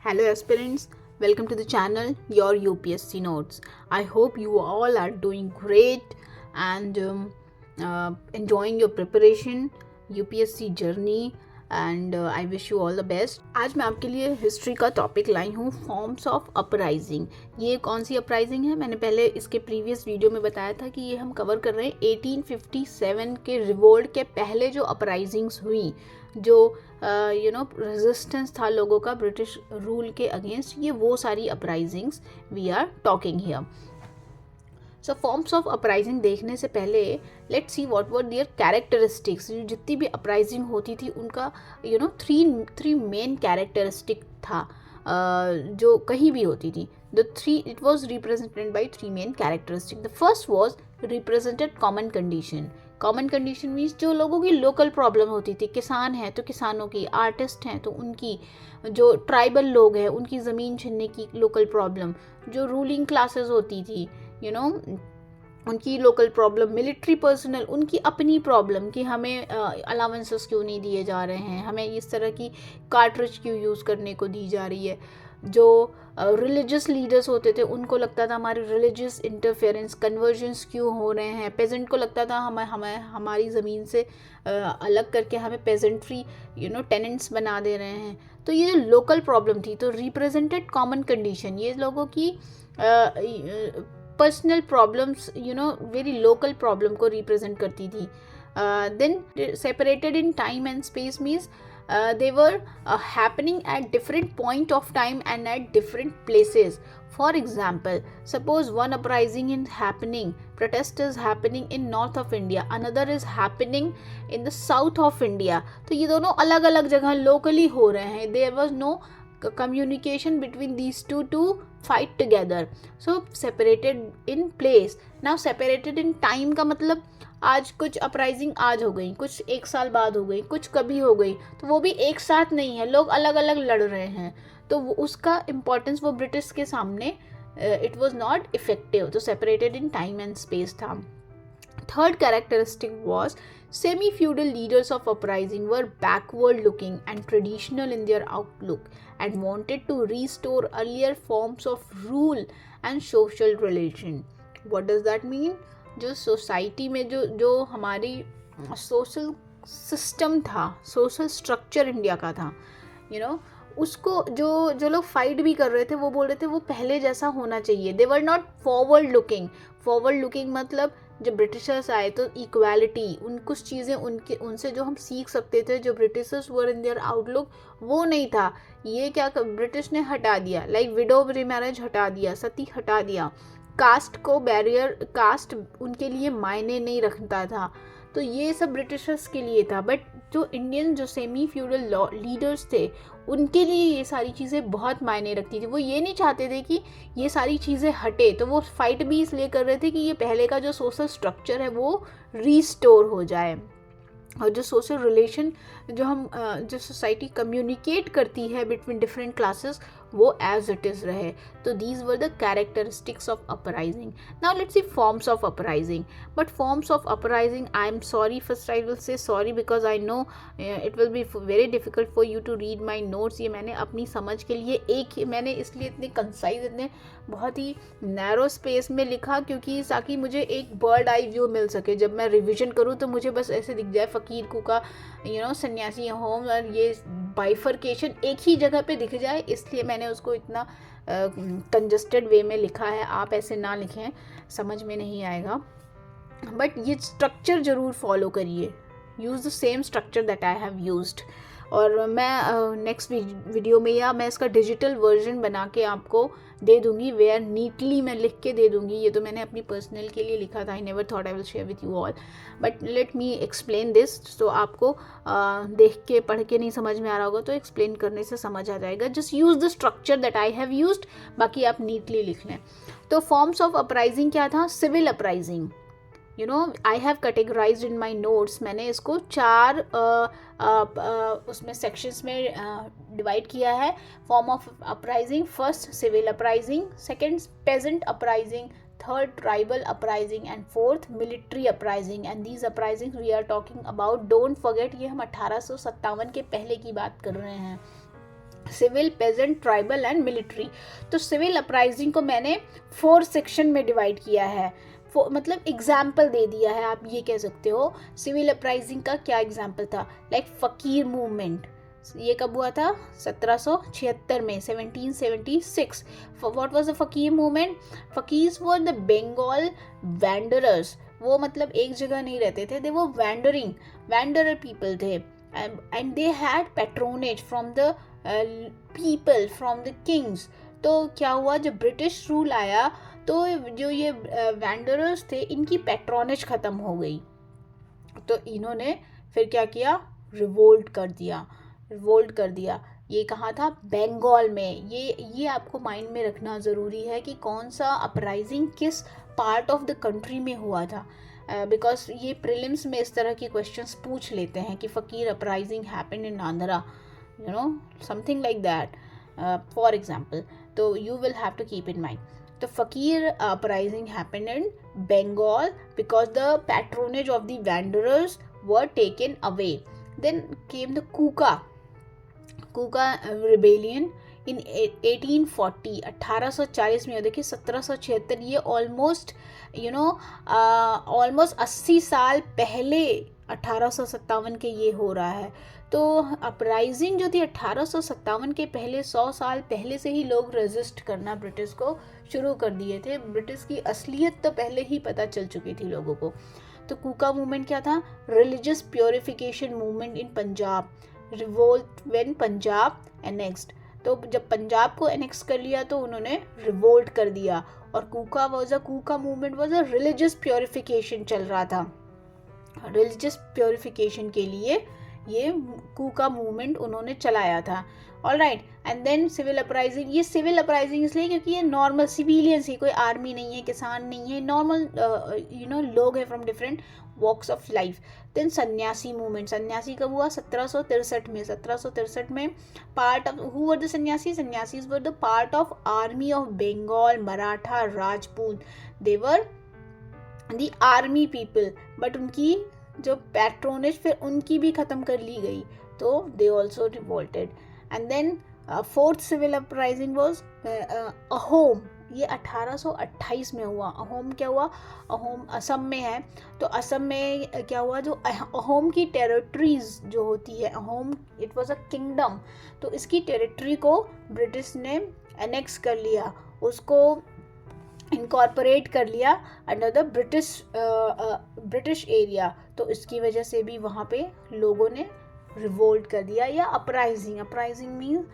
Hello aspirants, welcome to the channel Your UPSC Notes. I hope you all are doing great and enjoying your preparation, UPSC journey and I wish you all the best. आज मैं आपके लिए history का topic लाई हूँ forms of uprising. ये कौन सी uprising है? मैंने पहले इसके प्रीवियस वीडियो में बताया था कि ये हम कवर कर रहे हैं 1857 के रिवोल्ट के पहले जो अपराइजिंग्स हुई, जो रेजिस्टेंस था लोगों का ब्रिटिश रूल के अगेंस्ट, ये वो सारी uprisings we are talking here. So forms of uprising देखने से पहले let's see what were their characteristics. जितनी भी अपराइजिंग होती थी उनका थ्री मेन कैरेक्टरिस्टिक था, जो कहीं भी होती थी। It was represented by three main characteristic. The first was represented common condition. Common condition means जो लोगों की लोकल प्रॉब्लम होती थी, किसान हैं तो किसानों की, आर्टिस्ट हैं तो उनकी, जो ट्राइबल लोग हैं उनकी ज़मीन छीनने की लोकल प्रॉब्लम, जो रूलिंग क्लासेस होती थी उनकी लोकल प्रॉब्लम, मिलिट्री पर्सनल उनकी अपनी प्रॉब्लम कि हमें अलाउंसेस क्यों नहीं दिए जा रहे हैं, हमें इस तरह की कार्ट्रिज क्यों यूज़ करने को दी जा रही है। जो रिलीजियस लीडर्स होते थे उनको लगता था हमारे रिलीजियस इंटरफेरेंस, कन्वर्जन्स क्यों हो रहे हैं। पेजेंट को लगता था हमें हमारी ज़मीन से अलग करके हमें पेजेंट्री टेनेंट्स बना दे रहे हैं। तो ये लोकल प्रॉब्लम थी। तो रिप्रेजेंटेड कॉमन कंडीशन, ये लोगों की personal problems, very local problem को रिप्रेजेंट करती थी। Then separated in time and space means they were happening at different point of time and at different places. For example, suppose one uprising is happening, protest is happening in north of India, another is happening in the south of India. तो ये दोनों अलग अलग जगह locally हो रहे हैं. There was no communication between these two to fight together. So separated in place. Now separated in time का मतलब आज कुछ अपराइजिंग आज हो गई, कुछ एक साल बाद हो गई, कुछ कभी हो गई, तो वो भी एक साथ नहीं है, लोग अलग अलग लड़ रहे हैं, तो उसका इम्पोर्टेंस वो ब्रिटिश के सामने इट वॉज नॉट इफेक्टिव। तो separated in time and space था। Third characteristic was semi feudal leaders of uprising were backward looking and traditional in their outlook and wanted to restore earlier forms of rule and social relation. What does that mean? जो society में जो हमारी social system था, social structure India का था, उसको जो लोग फाइट भी कर रहे थे वो बोल रहे थे वो पहले जैसा होना चाहिए। दे वर नॉट फॉरवर्ड लुकिंग मतलब जब ब्रिटिशर्स आए तो इक्वालिटी, कुछ चीज़ें उनसे जो हम सीख सकते थे, जो Britishers were in their outlook, वो नहीं था। ये क्या ब्रिटिश ने हटा दिया, लाइक विडो मैरिज हटा दिया, सती हटा दिया, कास्ट को बैरियर, कास्ट उनके लिए मायने नहीं रखता था। तो ये सब ब्रिटिशर्स के लिए था। बट जो इंडियन, जो सेमी फ्यूडल लीडर्स थे, उनके लिए ये सारी चीज़ें बहुत मायने रखती थी। वो ये नहीं चाहते थे कि ये सारी चीज़ें हटे, तो वो फाइट भी इसलिए कर रहे थे कि ये पहले का जो सोशल स्ट्रक्चर है वो रीस्टोर हो जाए, और जो सोशल रिलेशन जो सोसाइटी कम्युनिकेट करती है बिटवीन डिफरेंट क्लासेस, वो एज इट इज़ रहे। तो these were the characteristics of uprising. Now let's see forms of uprising. But forms of uprising, I am sorry, first I will say sorry because I know it will be very difficult for you to read my notes. ये मैंने अपनी समझ के लिए मैंने इसलिए इतने concise, इतने बहुत ही नैरो स्पेस में लिखा, क्योंकि ताकि मुझे एक बर्ड आई व्यू मिल सके। जब मैं रिविजन करूँ तो मुझे बस ऐसे दिख जाए फ़कीर कुका, सन्यासी होम, और ये बाइफर्केशन एक ही जगह पे दिख जाए, इसलिए मैंने उसको इतना कंजस्टेड वे में लिखा है। आप ऐसे ना लिखें, समझ में नहीं आएगा। बट ये स्ट्रक्चर ज़रूर फॉलो करिए, use the same structure that I have used. और मैं नेक्स्ट वीडियो में, या मैं इसका डिजिटल वर्जन बना के आपको दे दूँगी, वेयर नीटली मैं लिख के दे दूँगी। ये तो मैंने अपनी पर्सनल के लिए लिखा था, I never thought I will share with you all, but let me explain this. तो आपको देख के पढ़ के नहीं समझ में आ रहा होगा तो एक्सप्लेन करने से समझ आ जाएगा। Just use the structure that I have used, बाकी आप नीटली लिख लें। तो फॉर्म्स ऑफ अपराइजिंग क्या था? Civil uprising, I have categorized in my notes. मैंने इसको 4 उसमें सेक्शंस में डिवाइड किया है। Form of uprising: first civil uprising, second peasant uprising, third tribal uprising and fourth military uprising. And these uprising we are talking about, don't forget, ये हम 1857 के पहले की बात कर रहे हैं। Civil, peasant, tribal and military. तो सिविल अपराइजिंग को मैंने 4 सेक्शन में डिवाइड किया है, मतलब एग्जाम्पल दे दिया है, आप ये कह सकते हो। सिविल अपराइजिंग का क्या एग्जाम्पल था, लाइक फकीर मूवमेंट, ये कब हुआ था, 1776 में, 1776। What was the fakir movement? Fakirs were the Bengal wanderers, वो मतलब एक जगह नहीं रहते थे, दे वो वैंडरर पीपल थे, and they had patronage from the people, from the kings. तो क्या हुआ, जब ब्रिटिश रूल आया तो जो ये वैंडरर्स थे, इनकी पैट्रोनेज ख़त्म हो गई, तो इन्होंने फिर क्या किया, रिवोल्ट कर दिया। ये कहाँ था, बंगाल में। ये आपको माइंड में रखना ज़रूरी है कि कौन सा अपराइजिंग किस पार्ट ऑफ द कंट्री में हुआ था, बिकॉज ये प्रीलिम्स में इस तरह के क्वेश्चंस पूछ लेते हैं कि फ़कीर uprising happened in Andhra, you know, something like that, for example. So you will have to keep in mind. The Fakir uprising happened in Bengal because the patronage of the wanderers were taken away. Then came the Kuka rebellion in 1840, 1840 में। देखिए 1776, ये almost almost 80 साल पहले 1857 के ये हो रहा है। तो अपराइजिंग जो थी 1857 के पहले, 100 साल पहले से ही लोग रेजिस्ट करना ब्रिटिश को शुरू कर दिए थे। ब्रिटिश की असलियत तो पहले ही पता चल चुकी थी लोगों को। तो कूका मूवमेंट क्या था, religious purification movement in Punjab, revolt when Punjab annexed. तो जब पंजाब को एनेक्स कर लिया तो उन्होंने रिवोल्ट कर दिया, और Kuka movement was a religious purification चल रहा था। रिलीजियस प्योरिफिकेशन के लिए ये कूका मूवमेंट उन्होंने चलाया था। Alright, and then civil uprising. ये सिविल अपराइजिंग इसलिए क्योंकि ये नॉर्मल सिविलियंस ही, कोई आर्मी नहीं है, किसान नहीं है, नॉर्मल लोग हैं from different walks of life. Then Sanyasi movement. Sanyasi कब हुआ, 1763 में। 1763 में part of who were the Sanyasis were the part of army of Bengal, Maratha, Rajput, they were the army people, but उनकी जो पैट्रोनेज फिर उनकी भी ख़त्म कर ली गई, तो they also revolted. And then fourth civil uprising was Ahom. ये 1828 में हुआ। अहोम क्या हुआ, अहोम असम में है। तो असम में क्या हुआ, जो अहोम की टेरिटरीज जो होती है, Ahom it was a kingdom, तो इसकी टेरिटरी को ब्रिटिश ने एनेक्स कर लिया, उसको इनकॉर्पोरेट कर लिया अंडर द ब्रिटिश एरिया। तो इसकी वजह से भी वहाँ पे लोगों ने रिवोल्ट कर दिया, या अपराइजिंग मीन्स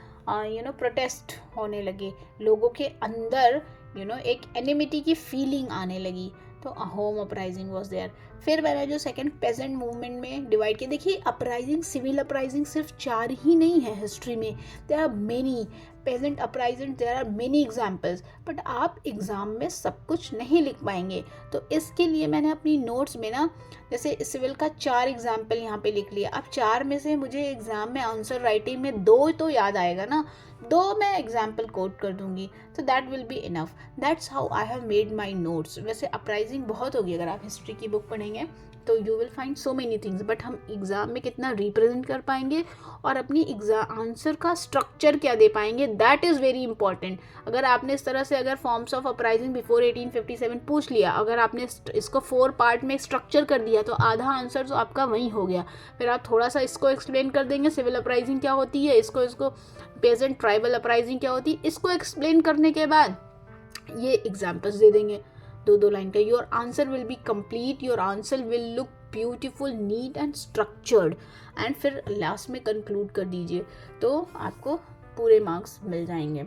प्रोटेस्ट होने लगे, लोगों के अंदर एक एनिमिटी की फीलिंग आने लगी। तो होम अपराइजिंग वॉज देयर। फिर मैंने जो सेकंड पेजेंट मूवमेंट में डिवाइड किया, देखिए अपराइजिंग, सिविल अपराइजिंग सिर्फ 4 ही नहीं है हिस्ट्री में, there are many peasant uprising, there are many examples, but आप एग्ज़ाम में सब कुछ नहीं लिख पाएंगे। तो इसके लिए मैंने अपनी नोट्स में ना, जैसे सिविल का 4 एग्जाम्पल यहाँ पे लिख लिया। अब 4 में से मुझे एग्ज़ाम में आंसर राइटिंग में 2 तो याद आएगा ना, 2 मैं एग्जाम्पल कोट कर दूंगी, तो that will be enough. That's how I have made my notes. वैसे अपराइजिंग बहुत होगी, अगर आप हिस्ट्री की बुक पढ़ेंगे तो you will find so many things, but हम एग्ज़ाम में कितना रिप्रेजेंट कर पाएंगे और अपनी एग्ज़ाम आंसर का स्ट्रक्चर क्या दे पाएंगे, दैट इज़ वेरी इंपॉर्टेंट। अगर आपने इस तरह से अगर फॉर्म्स ऑफ अपराइजिंग बिफोर 1857 पूछ लिया, अगर आपने इसको 4 पार्ट में स्ट्रक्चर कर दिया, तो आधा आंसर तो आपका वहीं हो गया। फिर आप थोड़ा सा इसको एक्सप्लेन कर देंगे, सिविल अपराइजिंग क्या होती है, इसको पेजेंट ट्राइबल अपराइजिंग क्या होती है, इसको एक्सप्लेन करने के बाद ये एग्जाम्पल्स दे देंगे 2-2 लाइन का। Your answer will be complete, your answer will look beautiful, neat and structured, and फिर लास्ट में कंक्लूड कर दीजिए, तो आपको पूरे मार्क्स मिल जाएंगे।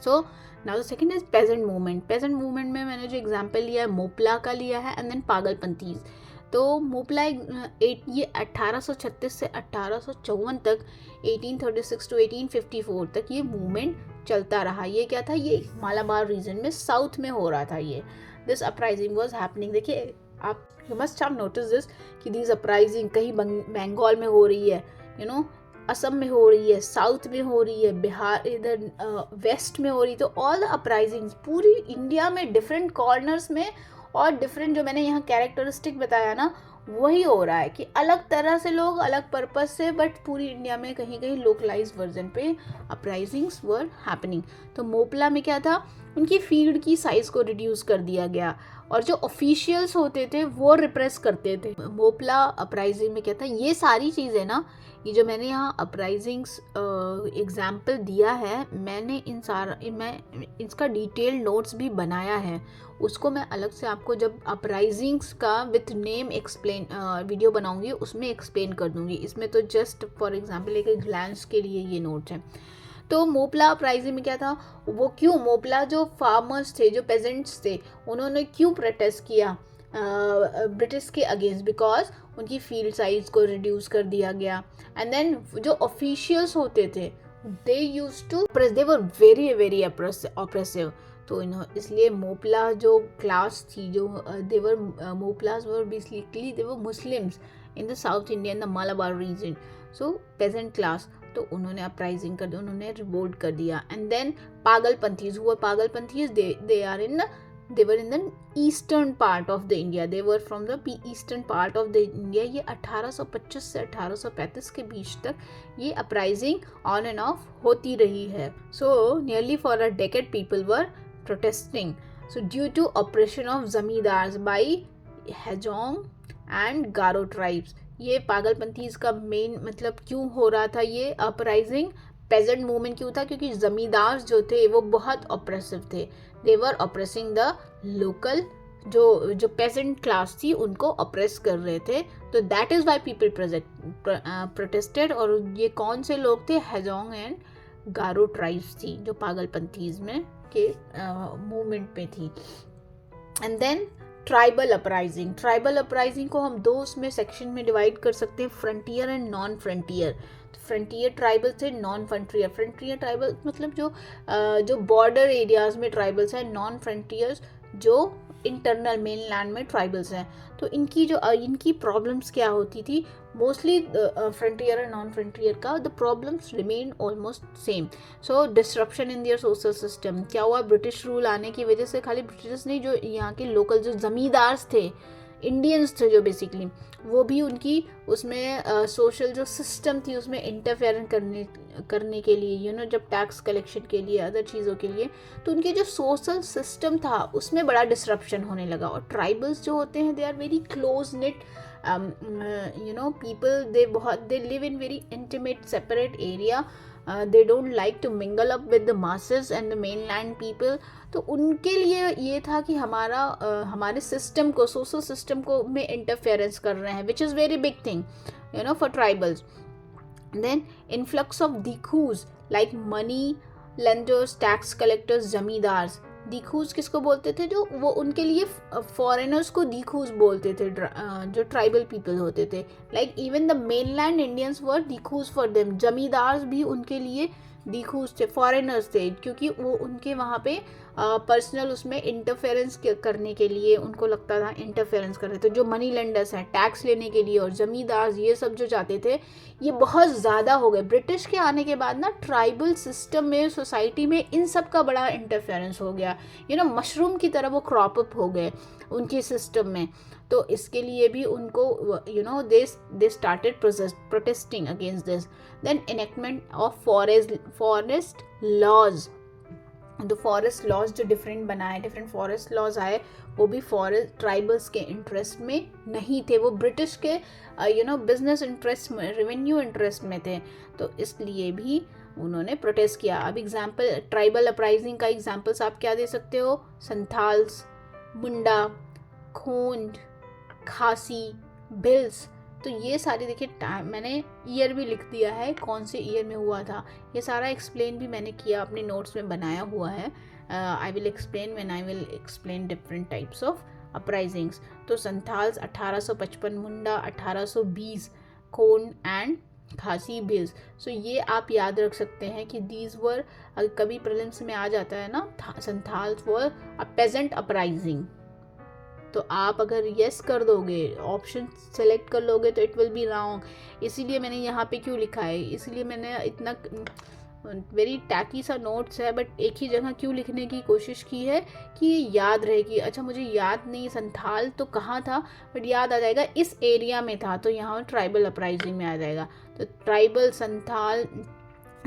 So now the second is peasant movement. Peasant movement में मैंने जो एग्जाम्पल लिया है मोपला का लिया है, एंड देन पागलपंथीज। तो मोपला ये 1836 से 1854 तक, 1836 टू 1854 तक ये मूवमेंट चलता रहा। ये क्या था, ये मालाबार रीजन में साउथ में हो रहा था ये। This uprising was happening. देखिए आप, you must have notice this कि दिस अपराइजिंग कहीं बंगाल में हो रही है, असम में हो रही है, साउथ में हो रही है, बिहार इधर वेस्ट में हो रही। तो ऑल द अपराइजिंग्स पूरी इंडिया में डिफरेंट कॉर्नर्स में, और डिफरेंट जो मैंने यहाँ कैरेक्टरिस्टिक बताया ना, वही हो रहा है कि अलग तरह से लोग अलग पर्पस से, बट पूरी इंडिया में कहीं कहीं लोकलाइज वर्जन पे अपराइजिंग्स वर हैपनिंग। तो मोपला में क्या था, उनकी फील्ड की साइज को रिड्यूस कर दिया गया और जो ऑफिशियल्स होते थे वो रिप्रेस करते थे। मोपला अपराइजिंग में क्या था, ये सारी चीज़ें ना, ये जो मैंने यहाँ अपराइजिंग्स एग्जाम्पल दिया है, मैंने मैं इसका डिटेल नोट्स भी बनाया है, उसको मैं अलग से आपको जब अपराइजिंग्स का विथ नेम एक्सप्लेन वीडियो बनाऊंगी उसमें एक्सप्लेन कर दूंगी। इसमें तो जस्ट फॉर एग्जांपल एक ग्लैंस के लिए ये नोट है। तो मोपला अपराइजिंग में क्या था, वो क्यों, मोपला जो फार्मर्स थे, जो पेजेंट्स थे, उन्होंने क्यों प्रोटेस्ट किया ब्रिटिश के अगेंस्ट, बिकॉज उनकी फील्ड साइज को रिड्यूस कर दिया गया। एंड देन जो ऑफिशियल्स होते थे they used to they were very very oppressive. तो इसलिए मोपला जो क्लास थी, जो they were Moplahs were basically they were Muslims in the south India, in the Malabar region, so peasant class. तो उन्होंने अपराइजिंग कर दिया, उन्होंने रिवोल्ट कर दिया। एंड देन पागलपंथीज हुआ, पागलपंथीज they were in the eastern part of the India, they were from the eastern part of the India। ये 1825 से 1835 के बीच तक ये अपराइजिंग ऑन एंड ऑफ होती रही है। So nearly for a decade people were protesting, so due to oppression of zamindars by Hajong and Garo tribes। ये पागलपंथीज का मेन मतलब क्यों हो रहा था ये अपराइजिंग, पेजेंट मूवमेंट क्यों था, क्योंकि जमींदार जो थे वो बहुत ऑप्रेसिव थे, they were oppressing the local जो पेजेंट क्लास थी उनको ऑप्रेस कर रहे थे। तो that is why people protested. और ये कौन से लोग थे, हेजोंग एंड गारो ट्राइब्स थी जो पागलपंथीज में के मूवमेंट में थी। And then tribal uprising, tribal uprising को हम दो उसमें सेक्शन में डिवाइड कर सकते हैं, frontier and non frontier. Frontier tribal थे, नॉन फ्रंटियर, फ्रंटियर ट्राइबल मतलब जो बॉर्डर एरियाज में ट्राइबल्स हैं, नॉन फ्रंटियर्स जो इंटरनल मेन लैंड में ट्राइबल्स हैं। तो इनकी प्रॉब्लम्स क्या होती थी, mostly frontier and non frontier का the problems remain almost same. So disruption in their social system, क्या हुआ, ब्रिटिश रूल आने की वजह से खाली ब्रिटिश नहीं, जो यहाँ के लोकल जो जमींदार थे, इंडियंस थे जो बेसिकली, वो भी उनकी उसमें सोशल जो सिस्टम थी उसमें इंटरफेयर करने के लिए जब टैक्स कलेक्शन के लिए, अदर चीज़ों के लिए, तो उनके जो सोशल सिस्टम था उसमें बड़ा डिसरप्शन होने लगा। और ट्राइबल्स जो होते हैं they are very close knit people, they live in very intimate separate area, they don't like to mingle up with the masses and the mainland people। तो उनके लिए ये था कि हमारे सिस्टम को, सोशल सिस्टम को में इंटरफेरेंस कर रहे हैं, which is very big thing for tribals. Then influx of dikus like money lenders, tax collectors, zamindars. Dikus किसको बोलते थे, जो वो उनके लिए फॉरेनर्स को दिखूज बोलते थे, जो ट्राइबल पीपल होते थे। Like even the mainland Indians were dikus for them, zamindar भी उनके लिए दिखूज थे, फॉरेनर्स थे, क्योंकि वो उनके वहाँ पे पर्सनल उसमें इंटरफेरेंस करने के लिए उनको लगता था इंटरफेरेंस कर रहे थे। जो मनी लेंडर्स हैं टैक्स लेने के लिए, और जमींदार ये सब जो चाहते थे, ये बहुत ज़्यादा हो गए। ब्रिटिश के आने के बाद ना ट्राइबल सिस्टम में, सोसाइटी में इन सब का बड़ा इंटरफेरेंस हो गया, मशरूम की तरह वो क्रॉप अप हो गए उनके सिस्टम में। तो इसके लिए भी उनको they started protesting against this. Then enactment of forest laws, तो फॉरेस्ट लॉज जो डिफरेंट फॉरेस्ट लॉज आए, वो भी फॉरेस्ट ट्राइबल्स के इंटरेस्ट में नहीं थे, वो ब्रिटिश के बिजनेस इंटरेस्ट में, रेवेन्यू इंटरेस्ट में थे। तो इसलिए भी उन्होंने प्रोटेस्ट किया। अब एग्जाम्पल ट्राइबल अपराइजिंग का एग्जाम्पल्स आप क्या दे सकते हो, संथाल्स, मुंडा, खोंड, खासी, भिल्स। तो ये सारी देखिए, टाइम मैंने ईयर भी लिख दिया है, कौन से ईयर में हुआ था, ये सारा एक्सप्लेन भी मैंने किया, अपने नोट्स में बनाया हुआ है। I will explain when I will explain different types of uprisings. तो संथाल्स 1855, मुंडा 1820, खोंड एंड खासी, भिल्स। सो ये आप याद रख सकते हैं कि दीज वर, कभी प्रीलिम्स में आ जाता है ना, संथाल्स वर अ पेजेंट अपराइजिंग। तो आप अगर यस कर दोगे, ऑप्शन सेलेक्ट कर लोगे, तो इट विल बी रॉन्ग। इसीलिए मैंने यहाँ पे क्यों लिखा है, इसीलिए मैंने इतना वेरी टैकी सा नोट्स है, बट एक ही जगह क्यों लिखने की कोशिश की है कि ये याद रहे कि अच्छा मुझे याद नहीं संथाल तो कहाँ था, बट याद आ जाएगा इस एरिया में था, तो यहाँ ट्राइबल अपराइजिंग में आ जाएगा। तो ट्राइबल,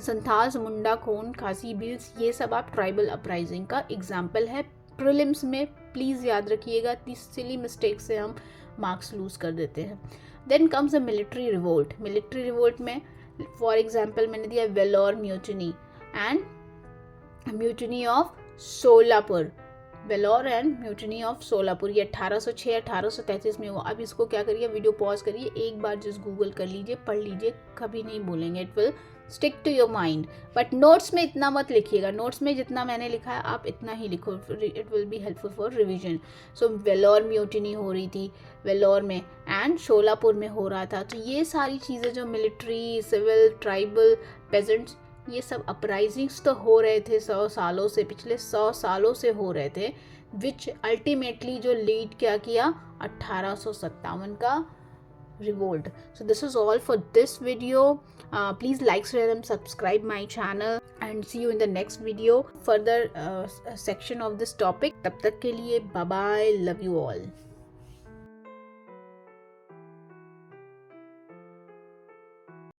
संथाल्स, मुंडा, खोन, खासी, भील्स, ये सब आप ट्राइबल अपराइजिंग का एग्जाम्पल है। प्रीलिम्स में प्लीज़ याद रखिएगा, इस सिली मिस्टेक से हम मार्क्स लूज कर देते हैं। Then comes a military revolt. Military revolt में फॉर एग्जाम्पल मैंने दिया Vellore mutiny and mutiny of Solapur. Vellore and mutiny of Solapur, ये 1806 1833 में हुआ। अब इसको क्या करिए, वीडियो पॉज करिए, एक बार जस्ट गूगल कर लीजिए, पढ़ लीजिए, कभी नहीं भूलेंगे, it will stick to your mind. But notes में इतना मत लिखिएगा, नोट्स में जितना मैंने लिखा है आप इतना ही लिखो, it will be helpful for revision. So Vellore mutiny हो रही थी वेलोर में एंड शोलापुर में हो रहा था। तो ये सारी चीज़ें जो मिलिट्री, सिविल, ट्राइबल, पेजेंट्स, ये सब अपराइजिंग्स तो हो रहे थे 100 सालों से, पिछले 100 सालों से हो रहे थे, विच अल्टीमेटली जो लीड क्या किया, 1857 का revolt. So this is all for this video. Please like, share and subscribe my channel and see you in the next video, further section of this topic. तब तक के लिए bye bye, love you all.